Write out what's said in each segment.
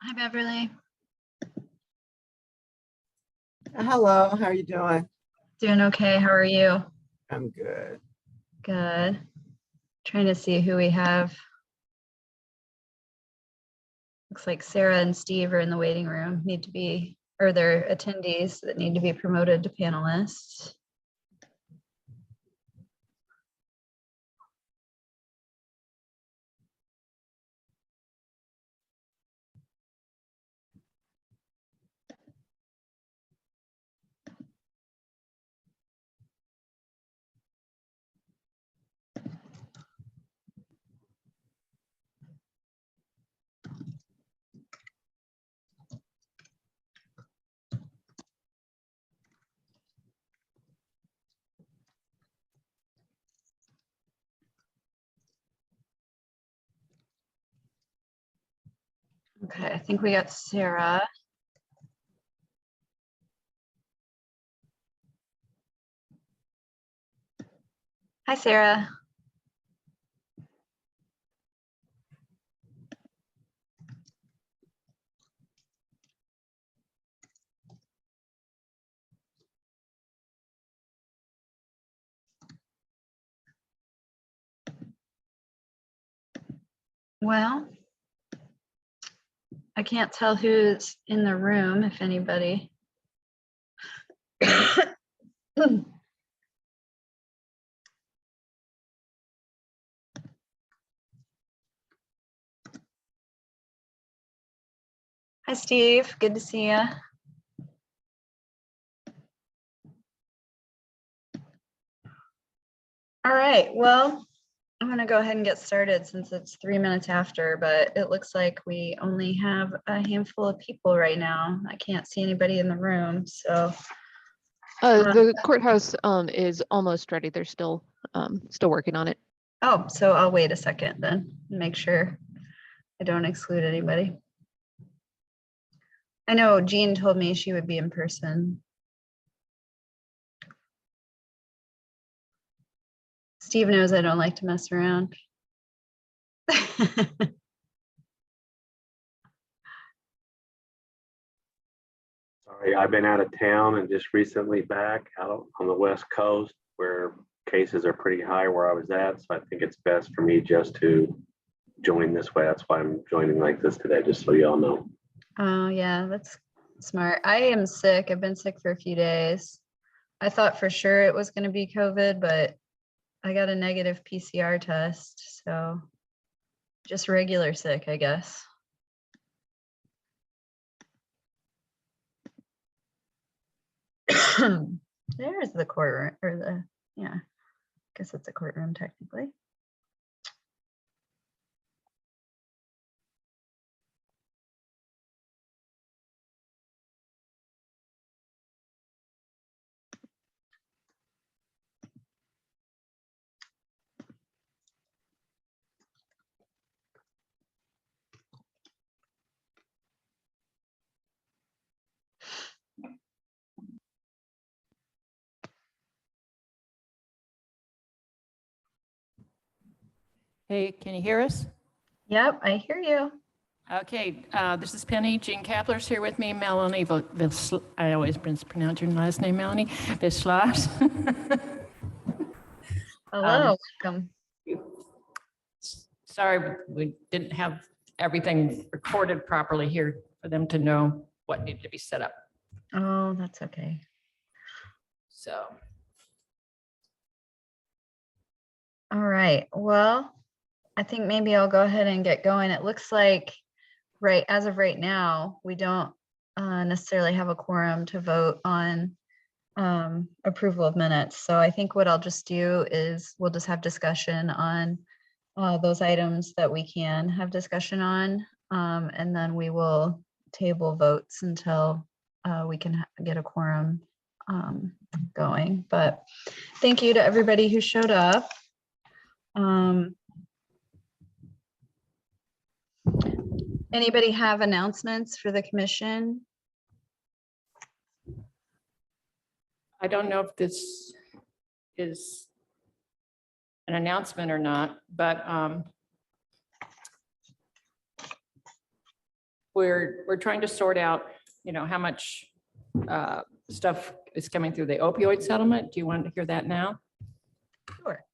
Hi, Beverly. Hello, how are you doing? Doing okay. How are you? I'm good. Good. Trying to see who we have. Looks like Sarah and Steve are in the waiting room, need to be, or they're attendees that need to be promoted to panelists. Okay, I think we got Sarah. Hi, Sarah. Well, I can't tell who's in the room, if anybody. Hi, Steve. Good to see you. All right, well, I'm gonna go ahead and get started since it's 3 minutes after, but it looks like we only have a handful of people right now. I can't see anybody in the room, so. The courthouse is almost ready. They're still working on it. Oh, so I'll wait a second then, and make sure I don't exclude anybody. I know Jean told me she would be in person. Steve knows I don't like to mess around. Sorry, I've been out of town and just recently back out on the West Coast where cases are pretty high where I was at. So I think it's best for me just to join this way. That's why I'm joining like this today, just so you all know. Oh, yeah, that's smart. I am sick. I've been sick for a few days. I thought for sure it was going to be COVID, but I got a negative PCR test. So just regular sick, I guess. There's the courtroom, or yeah, I guess it's a courtroom technically. Hey, can you hear us? Yep, I hear you. Okay, this is Penny. Jean Kapler's here with me. Melanie, I always mispronounce your last name, Melanie Vislas. Hello, welcome. Sorry, we didn't have everything recorded properly here for them to know what needed to be set up. Oh, that's okay. So, All right, well, I think maybe I'll go ahead and get going. It looks like as of right now, we don't necessarily have a quorum to vote on approval of minutes. So I think what I'll just do is we'll just have discussion on those items that we can have discussion on. And then we will table votes until we can get a quorum going. But thank you to everybody who showed up. Anybody have announcements for the commission? I don't know if this is an announcement or not, but we're trying to sort out, how much stuff is coming through the opioid settlement. Do you want to hear that now? Sure.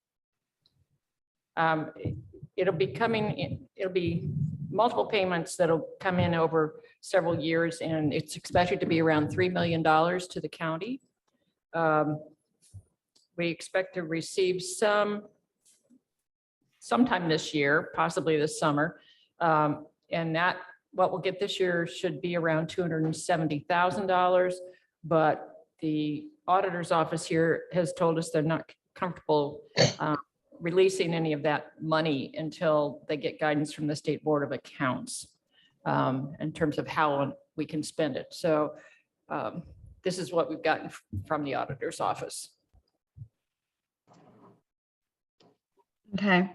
It'll be multiple payments that'll come in over several years, and it's expected to be around $3 million to the county. We expect to receive sometime this year, possibly this summer. And that, what we'll get this year should be around $270,000. But the auditor's office here has told us they're not comfortable releasing any of that money until they get guidance from the State Board of Accounts in terms of how we can spend it. So this is what we've gotten from the auditor's office. Okay.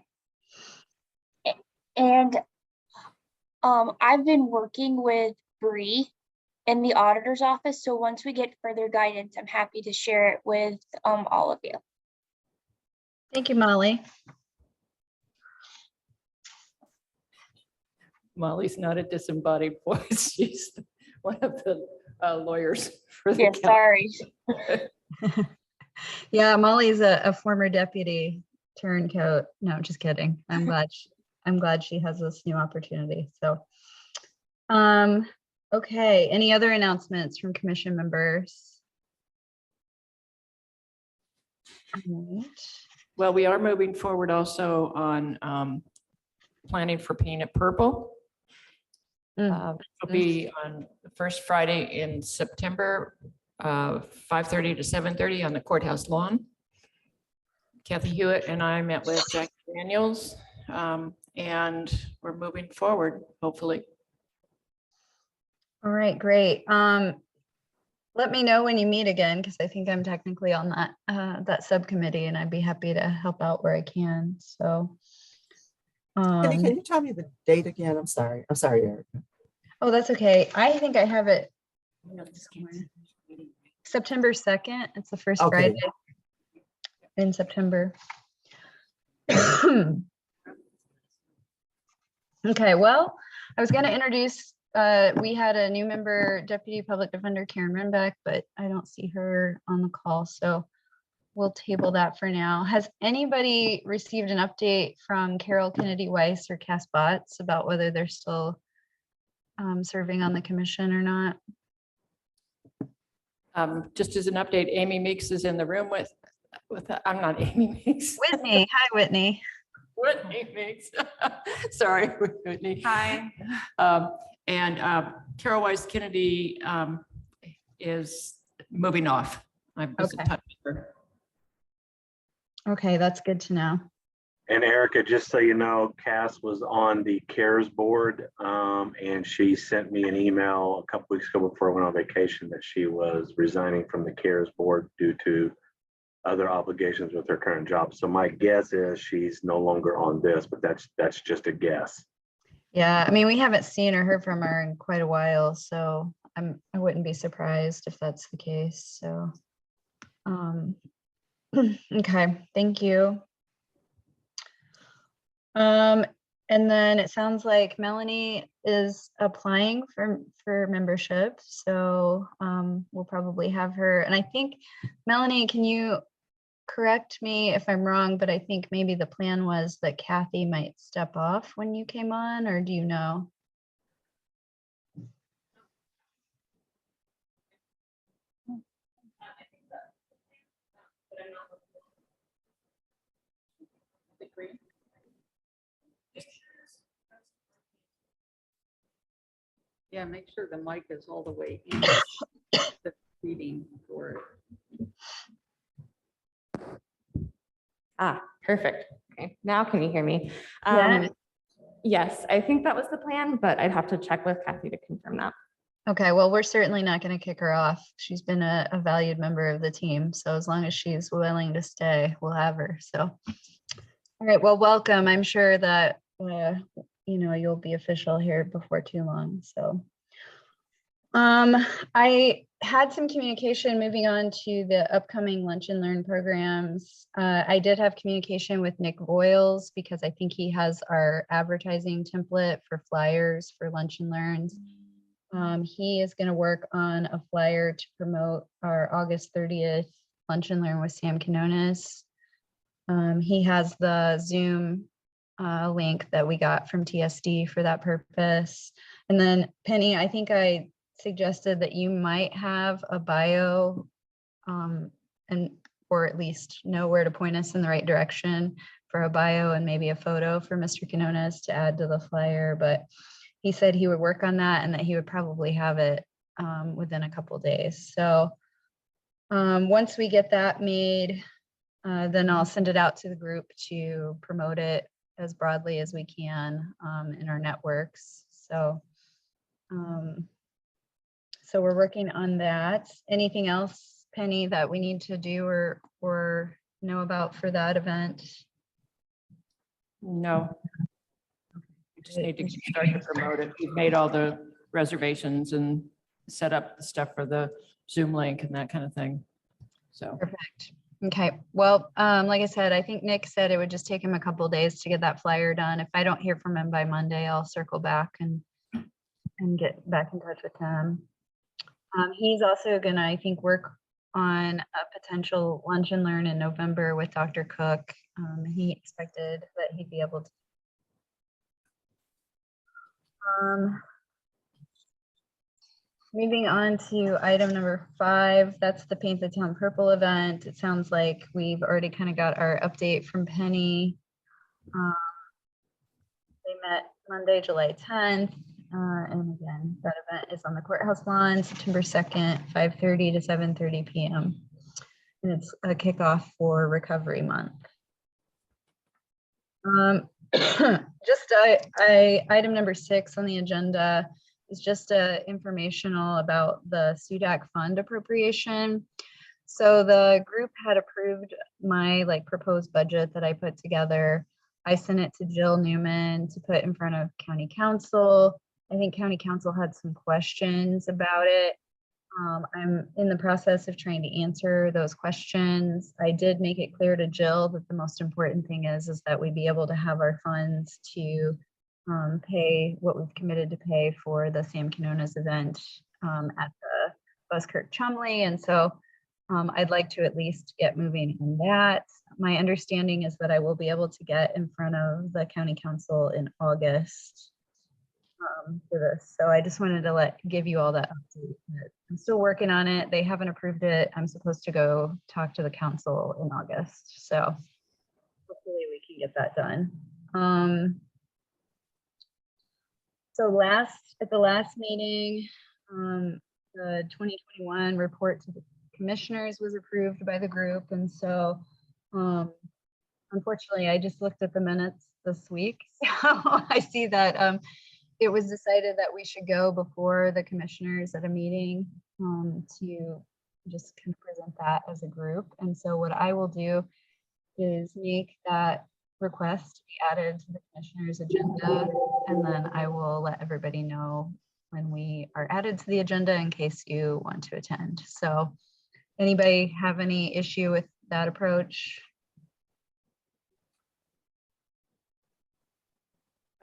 And I've been working with Bree in the auditor's office. So once we get further guidance, I'm happy to share it with all of you. Thank you, Molly. Molly's not a disembodied voice. She's one of the lawyers for the Yeah, county. sorry. Yeah, Molly's a former deputy turncoat. No, just kidding. I'm glad she has this new opportunity. So, okay. Any other announcements from commission members? All right. Well, we are moving forward also on planning for Paint It Purple. It'll be on the first Friday in September, 5:30 to 7:30 on the courthouse lawn. Kathy Hewitt and I met with Jack Daniels, and we're moving forward, hopefully. All right, great. Let me know when you meet again, because I think I'm technically on that subcommittee, and I'd be happy to help out where I can. So, Can you tell me the date again? I'm sorry, Erica. oh, that's okay. I think I have it September 2nd. It's the first Okay. Friday in September. Okay, well, I was going to introduce, we had a new member, Deputy Public Defender Karen Renbeck, but I don't see her on the call, so we'll table that for now. Has anybody received an update from Carol Kennedy Weiss or Cass Botts about whether they're still serving on the commission or not? Just as an update, Amy Meeks is in the room with I'm not Amy Meeks. Whitney, hi Whitney. Whitney Meeks. Sorry, Whitney. Hi. And Carol Weiss Kennedy is moving off. I was in Okay. touch with her. Okay, that's good to know. And Erica, just so you know, Cass was on the CARES board, and she sent me an email a couple weeks ago before I went on vacation that she was resigning from the CARES board due to other obligations with her current job. So my guess is she's no longer on this, but that's just a guess. Yeah, I mean, we haven't seen or heard from her in quite a while, so I wouldn't be surprised if that's the case. So, okay, thank you. And then it sounds like Melanie is applying for membership, so we'll probably have her. And I think, Melanie, can you correct me if I'm wrong, but I think maybe the plan was that Kathy might step off when you came on, or do you know? Yeah, make sure the mic is all the way in the reading for it. Perfect. Okay, now can you hear me? Yeah. Yes, I think that was the plan, but I'd have to check with Kathy to confirm that. Okay, well, we're certainly not going to kick her off. She's been a valued member of the team, so as long as she's willing to stay, we'll have her. So, all right, well, welcome. I'm sure that you'll be official here before too long. So, I had some communication moving on to the upcoming Lunch and Learn programs. I did have communication with Nick Voiles because I think he has our advertising template for flyers for Lunch and Learns. He is going to work on a flyer to promote our August 30th Lunch and Learn with Sam Quinones. He has the Zoom link that we got from TSD for that purpose. And then Penny, I think I suggested that you might have a bio and or at least know where to point us in the right direction for a bio and maybe a photo for Mr. Quinones to add to the flyer. But he said he would work on that and that he would probably have it within a couple days. So once we get that made, then I'll send it out to the group to promote it as broadly as we can in our networks. So so we're working on that. Anything else, Penny, that we need to do or know about for that event? No. We just need to start to promote it. We've made all the reservations and set up the stuff for the Zoom link and that kind of thing. So. Perfect. Okay. Well, like I said, I think Nick said it would just take him a couple of days to get that flyer done. If I don't hear from him by Monday, I'll circle back and get back in touch with him. He's also gonna, I think, work on a potential Lunch and Learn in November with Dr. Cook. He expected that he'd be able to. Moving on to item number 5, that's the Paint the Town Purple event. It sounds like we've already kind of got our update from Penny. They met Monday, July 10th. And again, that event is on the courthouse lawn, September 2nd, 5:30 to 7:30 p.m. And it's a kickoff for Recovery Month. Item number 6 on the agenda is just informational about the SUDAC fund appropriation. So the group had approved my proposed budget that I put together. I sent it to Jill Newman to put in front of County Council. I think County Council had some questions about it. I'm in the process of trying to answer those questions. I did make it clear to Jill that the most important thing is that we be able to have our funds to pay what we've committed to pay for the Sam Quinones event at the Buskirk Chumley. And so I'd like to at least get moving on that. My understanding is that I will be able to get in front of the County Council in August for this. So I just wanted to give you all that update. I'm still working on it. They haven't approved it. I'm supposed to go talk to the council in August. So hopefully we can get that done. So at the last meeting, the 2021 report to the commissioners was approved by the group. And so unfortunately, I just looked at the minutes this week. So I see that it was decided that we should go before the commissioners at a meeting to just kind of present that as a group. And so what I will do is make that request to be added to the commissioners agenda, and then I will let everybody know when we are added to the agenda in case you want to attend. So anybody have any issue with that approach?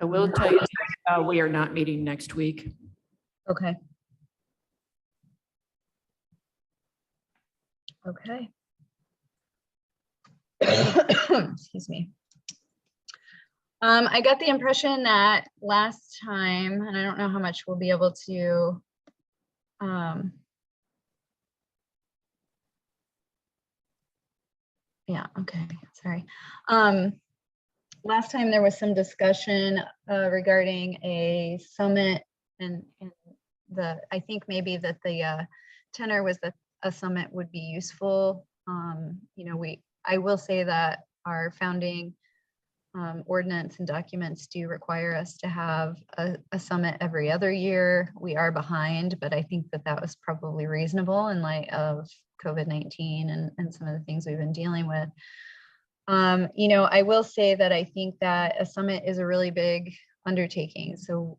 I will tell you, we are not meeting next week. Okay. Okay. Excuse me. I got the impression that last time, and I don't know how much we'll be able to yeah, okay, sorry. Last time there was some discussion regarding a summit, and I think maybe that the tenor was that a summit would be useful. You know, I will say that our founding ordinance and documents do require us to have a summit every other year. We are behind, but I think that that was probably reasonable in light of COVID-19 and some of the things we've been dealing with. You know, I will say that I think that a summit is a really big undertaking. So,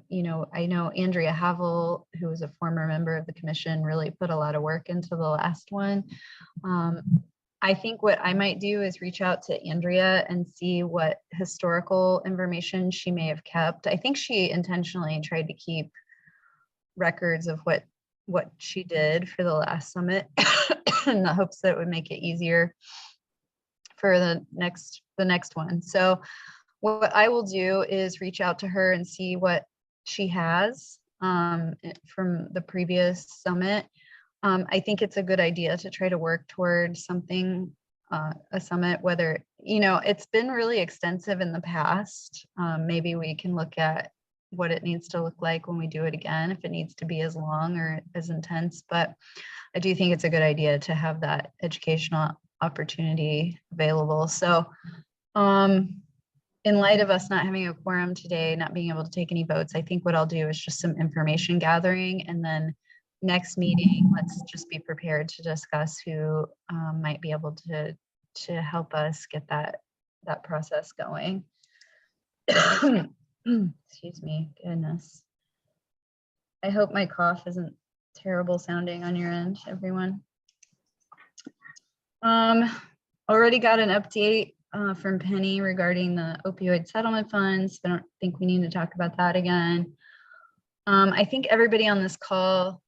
you know, I know Andrea Havel, who was a former member of the commission, really put a lot of work into the last one. I think what I might do is reach out to Andrea and see what historical information she may have kept. I think she intentionally tried to keep records of what she did for the last summit in the hopes that it would make it easier for the next one. So what I will do is reach out to her and see what she has from the previous summit. I think it's a good idea to try to work toward something, a summit, whether, you know, it's been really extensive in the past. Maybe we can look at what it needs to look like when we do it again, if it needs to be as long or as intense. But I do think it's a good idea to have that educational opportunity available. So in light of us not having a quorum today, not being able to take any votes, I think what I'll do is just some information gathering, and then next meeting, let's just be prepared to discuss who might be able to help us get that process going. Excuse me, goodness. I hope my cough isn't terrible sounding on your end, everyone. Already got an update from Penny regarding the opioid settlement funds. I don't think we need to talk about that again. I think everybody on this call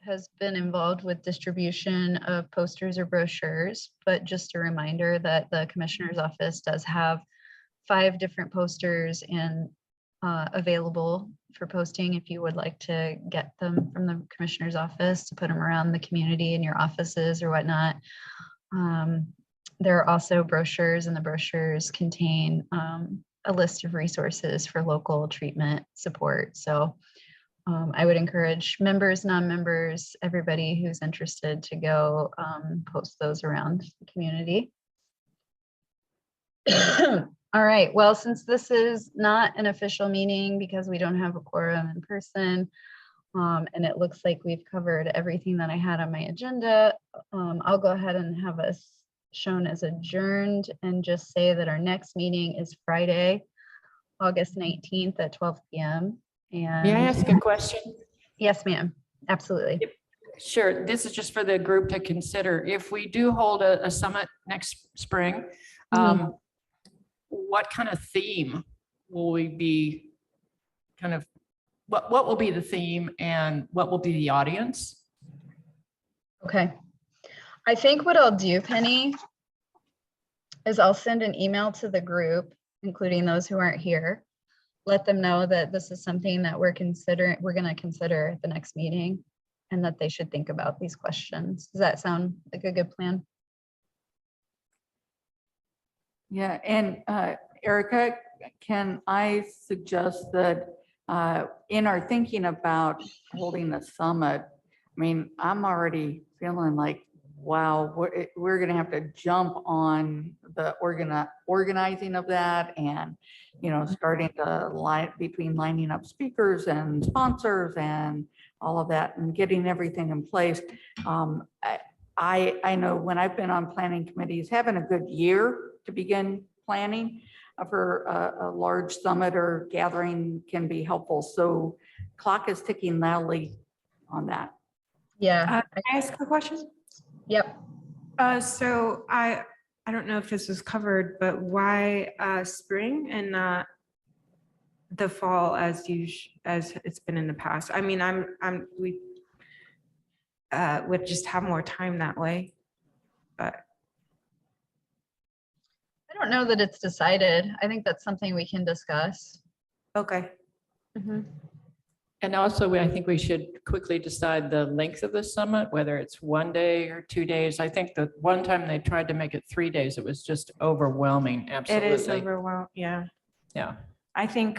has been involved with distribution of posters or brochures, but just a reminder that the Commissioner's Office does have 5 different posters and available for posting if you would like to get them from the Commissioner's Office to put them around the community in your offices or whatnot. There are also brochures, and the brochures contain a list of resources for local treatment support. So I would encourage members, non-members, everybody who's interested to go post those around the community. All right, well, since this is not an official meeting because we don't have a quorum in person, and it looks like we've covered everything that I had on my agenda, I'll go ahead and have us shown as adjourned and just say that our next meeting is Friday, August 19th at 12 p.m. And May I ask a question? yes, ma'am, absolutely. Sure. This is just for the group to consider. If we do hold a summit next spring, what kind of theme will we be what will be the theme and what will be the audience? Okay. I think what I'll do, Penny, is I'll send an email to the group, including those who aren't here. Let them know that this is something that we're going to consider at the next meeting, and that they should think about these questions. Does that sound like a good plan? Yeah, and Erica, can I suggest that in our thinking about holding the summit, I mean, I'm already feeling like, wow, we're going to have to jump on the organizing of that, and, you know, starting to lining up speakers and sponsors and all of that and getting everything in place. I know when I've been on planning committees, having a good year to begin planning for a large summit or gathering can be helpful. So clock is ticking loudly on that. Yeah. Can I ask a question? Yep. So I don't know if this was covered, but why spring and not the fall as it's been in the past? I mean, we would just have more time that way, but I don't know that it's decided. I think that's something we can discuss. okay. And also, I think we should quickly decide the length of the summit, whether it's 1 day or 2 days. I think that one time they tried to make it 3 days. It was just overwhelming. Absolutely. It is overwhelming. Yeah. Yeah. I think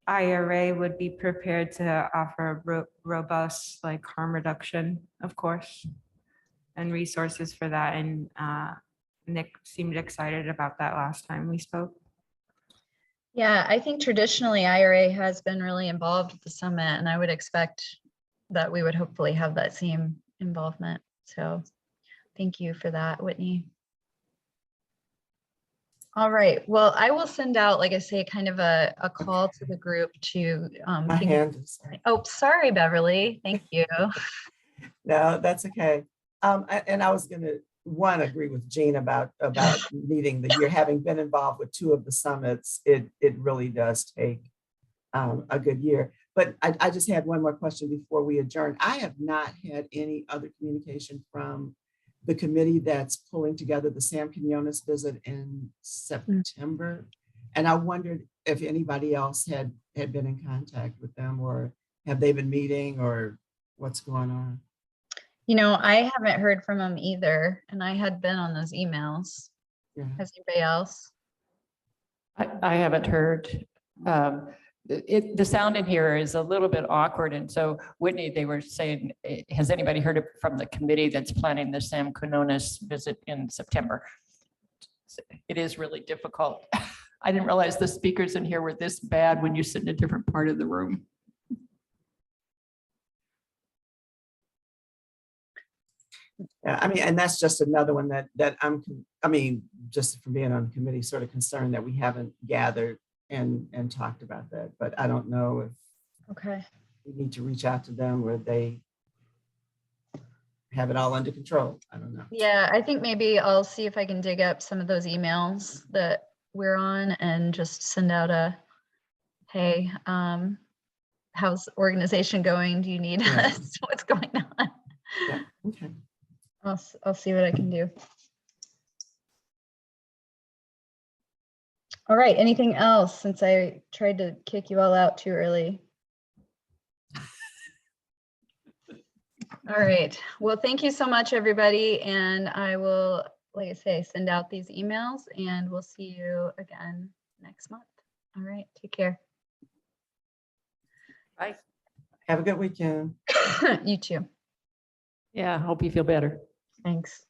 IRA would be prepared to offer robust like harm reduction, of course, and resources for that. And Nick seemed excited about that last time we spoke. Yeah, I think traditionally IRA has been really involved with the summit, and I would expect that we would hopefully have that same involvement. So thank you for that, Whitney. All right. Well, I will send out, like I say, kind of a call to the group to. My think- hand is, Oh, sorry, Beverly. Thank you. no, that's okay. And I was gonna, agree with Jean about needing the year, having been involved with 2 of the summits, it really does take a good year. But I just had one more question before we adjourn. I have not had any other communication from the committee that's pulling together the Sam Quinones visit in September. And I wondered if anybody else had been in contact with them, or have they been meeting, or what's going on? You know, I haven't heard from them either, and I had been on those emails. Yeah. Has anybody else? I haven't heard. The sound in here is a little bit awkward. And so Whitney, they were saying, has anybody heard from the committee that's planning the Sam Quinones visit in September? It is really difficult. I didn't realize the speakers in here were this bad when you sit in a different part of the room. Yeah, I mean, and that's just another one that I mean, just from being on the committee, sort of concerned that we haven't gathered and talked about that. But I don't know if Okay. we need to reach out to them, or they have it all under control. I don't know. Yeah, I think maybe I'll see if I can dig up some of those emails that we're on and just send out a, hey, how's the organization going? Do you need Yeah. us? What's going on? Yeah, okay. I'll see what I can do. All right, anything else since I tried to kick you all out too early? All right, well, thank you so much, everybody. And I will, like I say, send out these emails and we'll see you again next month. All right, take care. Bye. Have a good weekend. You too. Yeah, hope you feel better. Thanks.